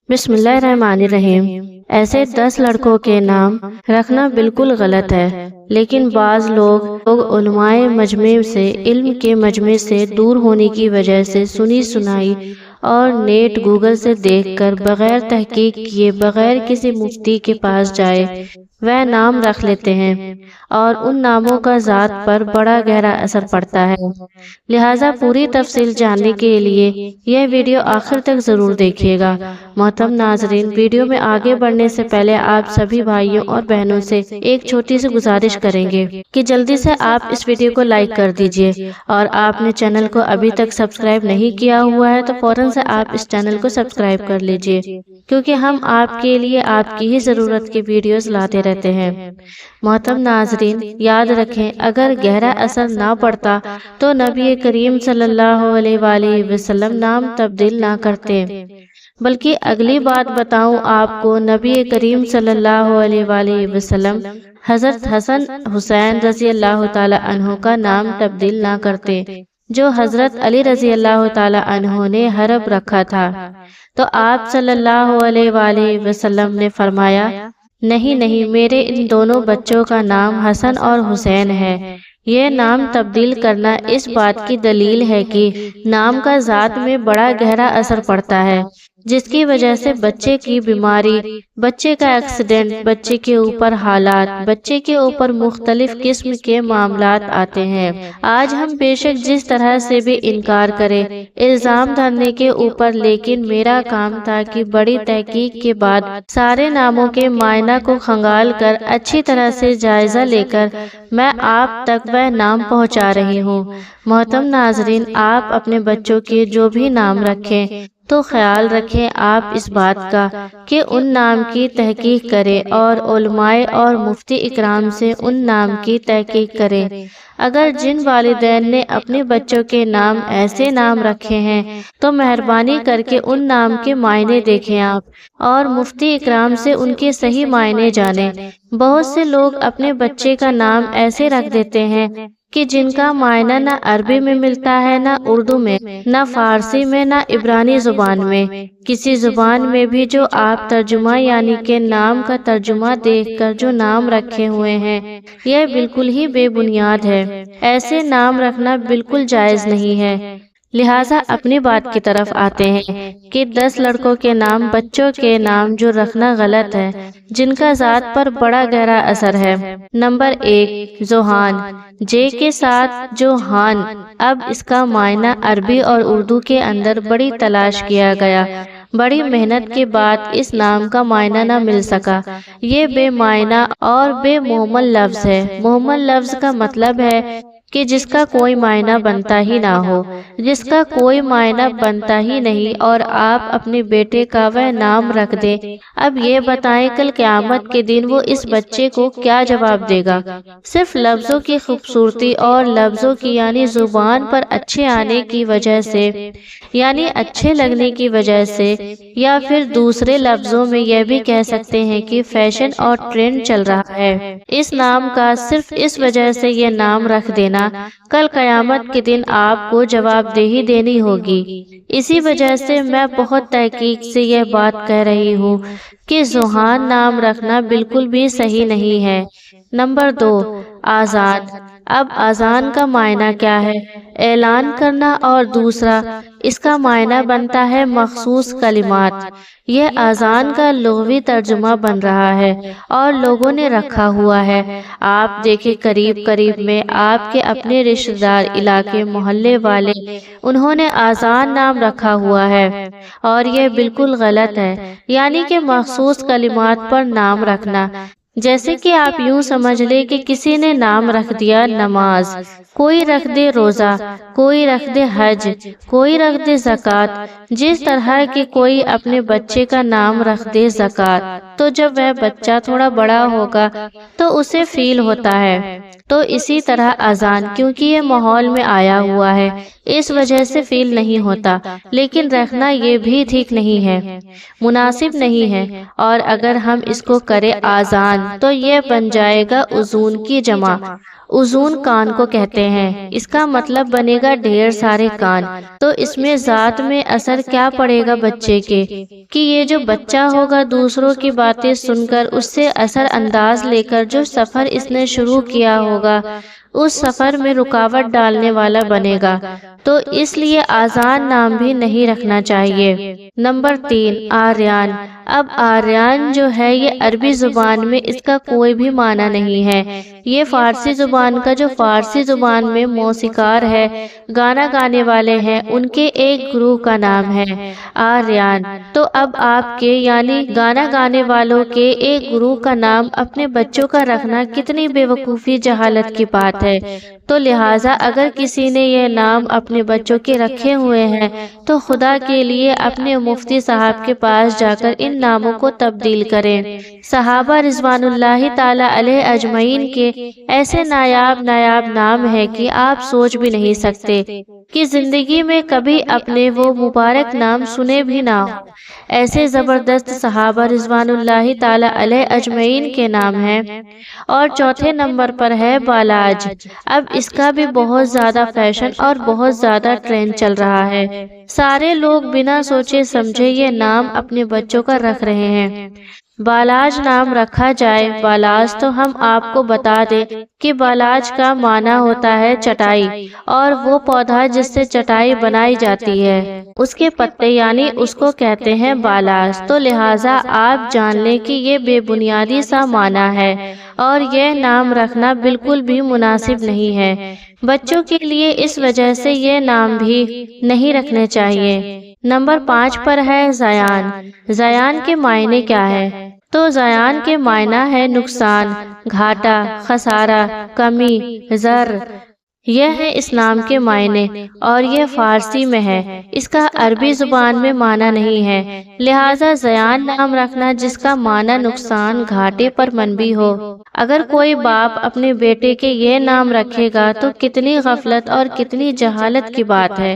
بسم اللہ الرحمن الرحیم۔ ایسے 10 لڑکوں کے نام رکھنا بالکل غلط ہے، لیکن بعض لوگ علماء مجمع سے، علم کے مجمع سے دور ہونے کی وجہ سے سنی سنائی اور نیٹ گوگل سے دیکھ کر بغیر تحقیق کیے، بغیر کسی مفتی کے پاس جائے وہ نام رکھ لیتے ہیں، اور ان ناموں کا ذات پر بڑا گہرا اثر پڑتا ہے۔ لہٰذا پوری تفصیل جاننے کے لیے یہ ویڈیو آخر تک ضرور دیکھیے گا۔ محترم ناظرین، ویڈیو میں آگے بڑھنے سے پہلے آپ سبھی بھائیوں اور بہنوں سے ایک چھوٹی سی گزارش کریں گے کہ جلدی سے آپ اس ویڈیو کو لائک کر دیجئے، اور آپ نے چینل کو ابھی تک سبسکرائب نہیں کیا ہوا ہے تو فوراً سے آپ اس چینل کو سبسکرائب کر لیجئے، کیونکہ ہم آپ کے لیے آپ کی ہی ضرورت کی ویڈیوز لاتے رہتے ہیں۔ محترم ناظرین، یاد رکھیں، اگر گہرا اثر نہ پڑتا تو نبی کریم صلی اللہ علیہ وآلہ وسلم نام تبدیل نہ کرتے، بلکہ اگلی بات بتاؤں آپ کو، نبی کریم صلی اللہ علیہ وآلہ وسلم حضرت حسن حسین رضی اللہ تعالی عنہ کا نام تبدیل نہ کرتے، جو حضرت علی رضی اللہ تعالی عنہ نے حرب رکھا تھا۔ تو آپ صلی اللہ علیہ وآلہ وسلم نے فرمایا، نہیں نہیں، میرے ان دونوں بچوں کا نام حسن اور حسین ہے۔ یہ نام تبدیل کرنا اس بات کی دلیل ہے کہ نام کا ذات میں بڑا گہرا اثر پڑتا ہے، جس کی وجہ سے بچے کی بیماری، بچے کا ایکسیڈنٹ، بچے کے اوپر حالات، بچے کے اوپر مختلف قسم کے معاملات آتے ہیں۔ آج ہم بے شک جس طرح سے بھی انکار کریں، الزام دھرنے کے اوپر، لیکن میرا کام تھا کہ بڑی تحقیق کے بعد سارے ناموں کے معنی کو کھنگال کر اچھی طرح سے جائزہ لے کر میں آپ تک وہ نام پہنچا رہی ہوں۔ محترم ناظرین، آپ اپنے بچوں کے جو بھی نام رکھیں تو خیال رکھیں آپ اس بات کا کہ ان نام کی تحقیق کریں اور علماء اور مفتی اکرام سے ان نام کی تحقیق کریں۔ اگر جن والدین نے اپنے بچوں کے نام ایسے نام رکھے ہیں تو مہربانی کر کے ان نام کے معنی دیکھیں آپ، اور مفتی اکرام سے ان کے صحیح معنی جانیں۔ بہت سے لوگ اپنے بچے کا نام ایسے رکھ دیتے ہیں کہ جن کا معنی نہ عربی میں ملتا ہے، نہ اردو میں، نہ فارسی میں، نہ عبرانی زبان میں، کسی زبان میں بھی، جو آپ ترجمہ یعنی کہ نام کا ترجمہ دیکھ کر جو نام رکھے ہوئے ہیں، یہ بالکل ہی بے بنیاد ہے۔ ایسے نام رکھنا بالکل جائز نہیں ہے۔ لہٰذا اپنی بات کی طرف آتے ہیں کہ 10 لڑکوں کے نام، بچوں کے نام جو رکھنا غلط ہے، جن کا ذات پر بڑا گہرا اثر ہے۔ نمبر 1، زوحان، جے کے ساتھ جوہان۔ اب اس کا معنی عربی اور اردو کے اندر بڑی تلاش کیا گیا، بڑی محنت کے بعد اس نام کا معنی نہ مل سکا۔ یہ بے معنی اور بے محمل لفظ ہے۔ محمل لفظ کا مطلب ہے کہ جس کا کوئی معنی بنتا ہی نہ ہو، جس کا کوئی معنی بنتا ہی نہیں، اور آپ اپنے بیٹے کا وہ نام رکھ دیں۔ اب یہ بتائیں کل قیامت کے دن وہ اس بچے کو کیا جواب دے گا؟ صرف لفظوں کی خوبصورتی اور لفظوں کی یعنی زبان پر اچھے آنے کی وجہ سے، یعنی اچھے لگنے کی وجہ سے، یا پھر دوسرے لفظوں میں یہ بھی کہہ سکتے ہیں کہ فیشن اور ٹرینڈ چل رہا ہے اس نام کا، صرف اس وجہ سے یہ نام رکھ دینا کل قیامت کے دن آپ کو جواب دہی دینی ہوگی۔ اسی وجہ سے میں بہت تحقیق سے یہ بات کہہ رہی ہوں کہ زوحان نام رکھنا بالکل بھی صحیح نہیں ہے۔ نمبر 2، آذان۔ اب آذان کا معنی کیا ہے؟ اعلان کرنا، اور دوسرا اس کا معنی بنتا ہے مخصوص کلمات۔ یہ آذان کا لغوی ترجمہ بن رہا ہے اور لوگوں نے رکھا ہوا ہے۔ آپ دیکھیں قریب قریب میں آپ کے اپنے رشتہ دار، علاقے محلے والے، انہوں نے آذان نام رکھا ہوا ہے، اور یہ بالکل غلط ہے، یعنی کہ مخصوص کلمات پر نام رکھنا۔ جیسے کہ آپ یوں سمجھ لیں کہ کسی نے نام رکھ دیا نماز، کوئی رکھ دے روزہ، کوئی رکھ دے حج، کوئی رکھ دے زکوٰۃ۔ جس طرح کہ کوئی اپنے بچے کا نام رکھ دے زکوٰۃ، تو جب وہ بچہ تھوڑا بڑا ہوگا تو اسے فیل ہوتا ہے، تو اسی طرح اذان، کیونکہ یہ ماحول میں آیا ہوا ہے اس وجہ سے فیل نہیں ہوتا، لیکن رکھنا یہ بھی ٹھیک نہیں ہے، مناسب نہیں ہے۔ اور اگر ہم اس کو کریں آذان تو یہ بن جائے گا اذون کی جمع، اذون کان کو کہتے ہیں، اس کا مطلب بنے گا ڈھیر سارے کان۔ تو اس میں ذات میں اثر کیا پڑے گا بچے کے، کہ یہ جو بچہ ہوگا دوسروں کی باتیں سن کر اس سے اثر انداز لے کر جو سفر اس نے شروع کیا ہوگا اس سفر میں رکاوٹ ڈالنے والا بنے گا، تو اس لیے آزان نام بھی نہیں رکھنا چاہیے۔ نمبر 3، آریان۔ اب آریان جو ہے یہ عربی زبان میں اس کا کوئی بھی معنی نہیں ہے، یہ فارسی زبان کا جو فارسی زبان میں موسیقار ہے، گانا گانے والے ہیں، ان کے ایک گروہ کا نام ہے آریان۔ تو اب آپ کے یعنی گانا گانے والوں کے ایک گروہ کا نام اپنے بچوں کا رکھنا کتنی بے وقوفی جہالت کی بات ہے۔ تو لہٰذا اگر کسی نے یہ نام اپنے بچوں کے رکھے ہوئے ہیں تو خدا کے لیے اپنے مفتی صاحب کے پاس جا کر ان ناموں کو تبدیل کریں۔ صحابہ رضوان اللہ تعالی علیہ اجمعین کے ایسے نایاب نام ہیں کہ آپ سوچ بھی نہیں سکتے کہ زندگی میں کبھی اپنے وہ مبارک نام سنے بھی نہ ہو۔ ایسے زبردست صحابہ رضوان اللہ تعالی علیہ اجمعین کے نام ہیں۔ اور چوتھے نمبر پر ہے بالاج۔ اب اس کا بھی بہت زیادہ فیشن اور بہت زیادہ ٹرینڈ چل رہا ہے، سارے لوگ بنا سوچے سمجھے یہ نام اپنے بچوں کا رکھ رہے ہیں۔ بالاج نام رکھا جائے۔ بالاج تو ہم آپ کو بتا دیں کہ بالاج کا معنی ہوتا ہے چٹائی، اور وہ پودا جس سے چٹائی بنائی جاتی ہے اس کے پتے یعنی اس کو کہتے ہیں بالاج۔ تو لہٰذا آپ جان لیں کہ یہ بے بنیادی سا معنی ہے اور یہ نام رکھنا بالکل بھی مناسب نہیں ہے بچوں کے لیے، اس وجہ سے یہ نام بھی نہیں رکھنے چاہیے۔ نمبر 5 پر ہے زیان۔ زیان کے معنی کیا ہے؟ تو زیان کے معنی ہے نقصان، گھاٹا، خسارہ، کمی، ضرر، یہ ہے اس نام کے معنی، اور یہ فارسی میں ہے، اس کا عربی زبان میں معنی نہیں ہے۔ لہٰذا زیان نام رکھنا جس کا معنی نقصان، گھاٹے پر منبی ہو۔ اگر کوئی باپ اپنے بیٹے کے یہ نام رکھے گا تو کتنی غفلت اور کتنی جہالت کی بات ہے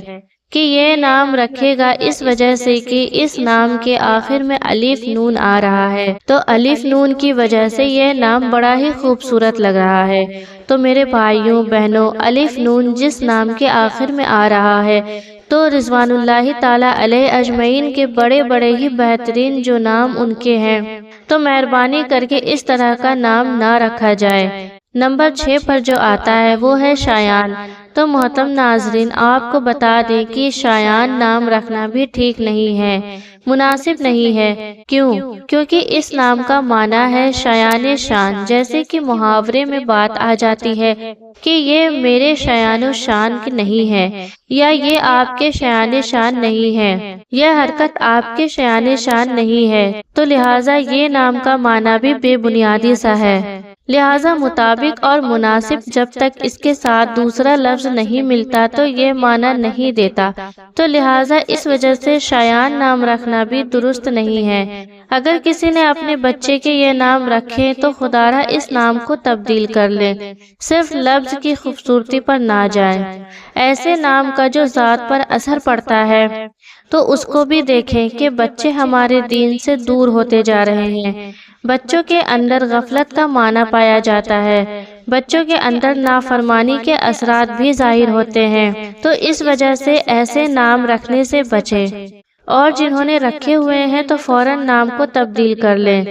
کہ یہ نام رکھے گا اس وجہ سے کہ اس نام کے آخر میں الف نون آ رہا ہے، تو الف نون کی وجہ سے یہ نام بڑا ہی خوبصورت لگ رہا ہے۔ تو میرے بھائیوں بہنوں، الف نون جس نام کے آخر میں آ رہا ہے تو رضوان اللہ تعالی علیہ اجمعین کے بڑے بڑے ہی بہترین جو نام ان کے ہیں، تو مہربانی کر کے اس طرح کا نام نہ رکھا جائے۔ نمبر 6 پر جو آتا ہے وہ ہے شایان۔ تو محترم ناظرین، آپ کو بتا دیں کہ شایان نام رکھنا بھی ٹھیک نہیں ہے، مناسب نہیں ہے۔ کیوں؟ کیونکہ اس نام کا معنی ہے شایان شان، جیسے کہ محاورے میں بات آ جاتی ہے کہ یہ میرے شایان و شان کی نہیں ہے، یا یہ آپ کے شایان شان نہیں ہے، یہ حرکت آپ کے شایان شان نہیں ہے، تو لہٰذا یہ نام کا معنی بھی بے بنیادی سا ہے۔ لہٰذا مطابق اور مناسب جب تک اس کے ساتھ دوسرا لفظ نہیں ملتا تو یہ معنی نہیں دیتا، تو لہٰذا اس وجہ سے شایان نام رکھنا بھی درست نہیں ہے۔ اگر کسی نے اپنے بچے کے یہ نام رکھے تو خدارا اس نام کو تبدیل کر لیں، صرف لفظ کی خوبصورتی پر نہ جائیں۔ ایسے نام کا جو ذات پر اثر پڑتا ہے تو اس کو بھی دیکھیں کہ بچے ہمارے دین سے دور ہوتے جا رہے ہیں، بچوں کے اندر غفلت کا معنی پایا جاتا ہے، بچوں کے اندر نافرمانی کے اثرات بھی ظاہر ہوتے ہیں، تو اس وجہ سے ایسے نام رکھنے سے بچیں، اور جنہوں نے رکھے ہوئے ہیں تو فوراً نام کو تبدیل کر لیں۔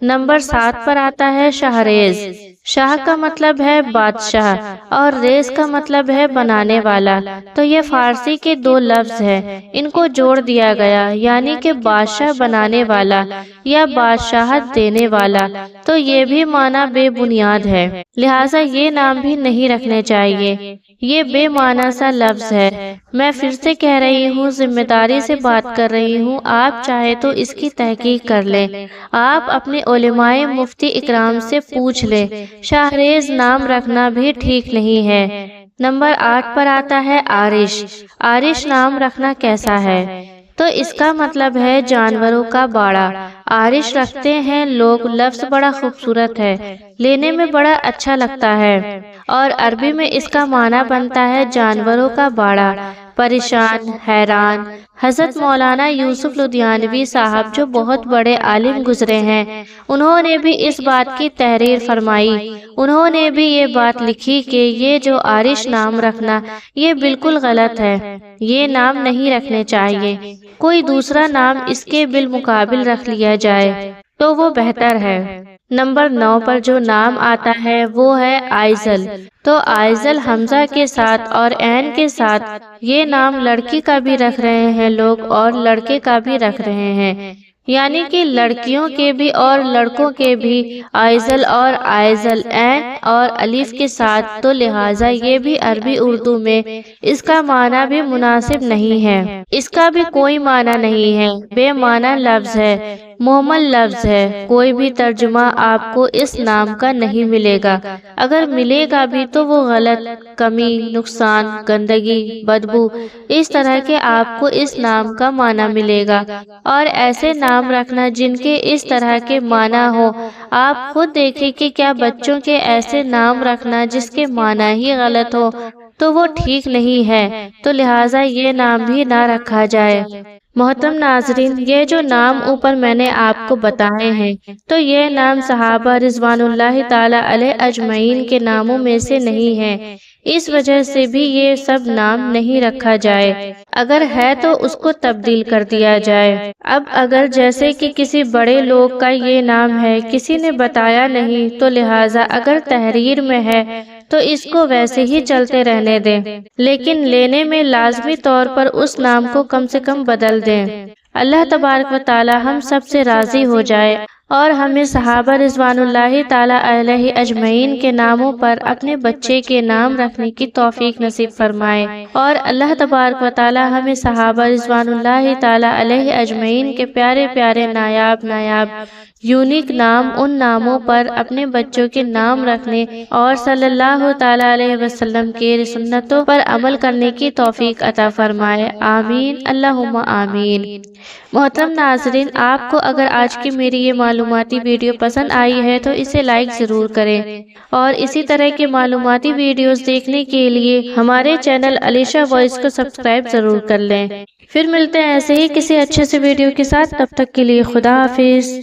نمبر 7 پر آتا ہے شاہریز۔ شاہ کا مطلب ہے بادشاہ اور ریز کا مطلب ہے بنانے والا، تو یہ فارسی کے 2 لفظ ہیں، ان کو جوڑ دیا گیا یعنی کہ بادشاہ بنانے والا یا بادشاہت دینے والا، تو یہ بھی معنی بے بنیاد ہے، لہٰذا یہ نام بھی نہیں رکھنے چاہیے، یہ بے معنی سا لفظ ہے۔ میں پھر سے کہہ رہی ہوں، ذمہ داری سے بات کر رہی ہوں، آپ چاہے تو اس کی تحقیق کر لیں، آپ اپنے علماء مفتی اکرام سے پوچھ لیں، شاہریز نام رکھنا بھی ٹھیک نہیں ہے۔ نمبر 8 پر آتا ہے آرش۔ آرش نام رکھنا کیسا ہے؟ تو اس کا مطلب ہے جانوروں کا باڑا۔ آرش رکھتے ہیں لوگ، لفظ بڑا خوبصورت ہے، لینے میں بڑا اچھا لگتا ہے، اور عربی میں اس کا معنی بنتا ہے جانوروں کا باڑا۔ پریشان، حیران۔ حضرت مولانا یوسف لدھیانوی صاحب جو بہت بڑے عالم گزرے ہیں، انہوں نے بھی اس بات کی تحریر فرمائی۔ انہوں نے بھی یہ بات لکھی کہ یہ جو عارش نام رکھنا یہ بالکل غلط ہے، یہ نام نہیں رکھنے چاہیے، کوئی دوسرا نام اس کے بالمقابل رکھ لیا جائے تو وہ بہتر ہے۔ نمبر 9 پر جو نام آتا ہے وہ ہے آئزل۔ تو آئزل حمزہ کے ساتھ اور عین کے ساتھ، یہ نام لڑکی کا بھی رکھ رہے ہیں لوگ اور لڑکے کا بھی رکھ رہے ہیں، یعنی کہ لڑکیوں کے بھی اور لڑکوں کے بھی آئزل اور آئزل عین اور الف کے ساتھ، تو لہٰذا یہ بھی عربی اردو میں اس کا معنی بھی مناسب نہیں ہے، اس کا بھی کوئی معنی نہیں ہے، بے معنی لفظ ہے، مہمل لفظ ہے، کوئی بھی ترجمہ آپ کو اس نام کا نہیں ملے گا، اگر ملے گا بھی تو وہ غلط، کمی، نقصان، گندگی، بدبو، اس طرح کے آپ کو اس نام کا معنی ملے گا۔ اور ایسے نام رکھنا جن کے اس طرح کے معنی ہو، آپ خود دیکھیں کہ کیا بچوں کے ایسے نام رکھنا جس کے معنی ہی غلط ہو تو وہ ٹھیک نہیں ہے، تو لہٰذا یہ نام بھی نہ رکھا جائے۔ محترم ناظرین، یہ جو نام اوپر میں نے آپ کو بتائے ہیں تو یہ نام صحابہ رضوان اللہ تعالی علیہ اجمعین کے ناموں میں سے نہیں ہے، اس وجہ سے بھی یہ سب نام نہیں رکھا جائے، اگر ہے تو اس کو تبدیل کر دیا جائے۔ اب اگر جیسے کہ کسی بڑے لوگ کا یہ نام ہے، کسی نے بتایا نہیں، تو لہٰذا اگر تحریر میں ہے تو اس کو ویسے ہی چلتے رہنے دیں، لیکن لینے میں لازمی طور پر اس نام کو کم سے کم بدل دیں۔ اللہ تبارک و تعالی ہم سب سے راضی ہو جائے اور ہمیں صحابہ رضوان اللہ تعالی علیہ اجمعین کے ناموں پر اپنے بچے کے نام رکھنے کی توفیق نصیب فرمائے، اور اللہ تبارک و تعالی ہمیں صحابہ رضوان اللہ تعالی علیہ اجمعین کے پیارے پیارے نایاب یونیک نام، ان ناموں پر اپنے بچوں کے نام رکھنے اور صلی اللہ تعالی علیہ وسلم کے سنتوں پر عمل کرنے کی توفیق عطا فرمائے، آمین اللہم آمین۔ محترم ناظرین، آپ کو اگر آج کی میری یہ معلوماتی ویڈیو پسند آئی ہے تو اسے لائک ضرور کریں، اور اسی طرح کے معلوماتی ویڈیوز دیکھنے کے لیے ہمارے چینل علیشہ وائس کو سبسکرائب ضرور کر لیں۔ پھر ملتے ہیں ایسے ہی کسی اچھے سے ویڈیو کے ساتھ، تب تک کے لیے خدا حافظ۔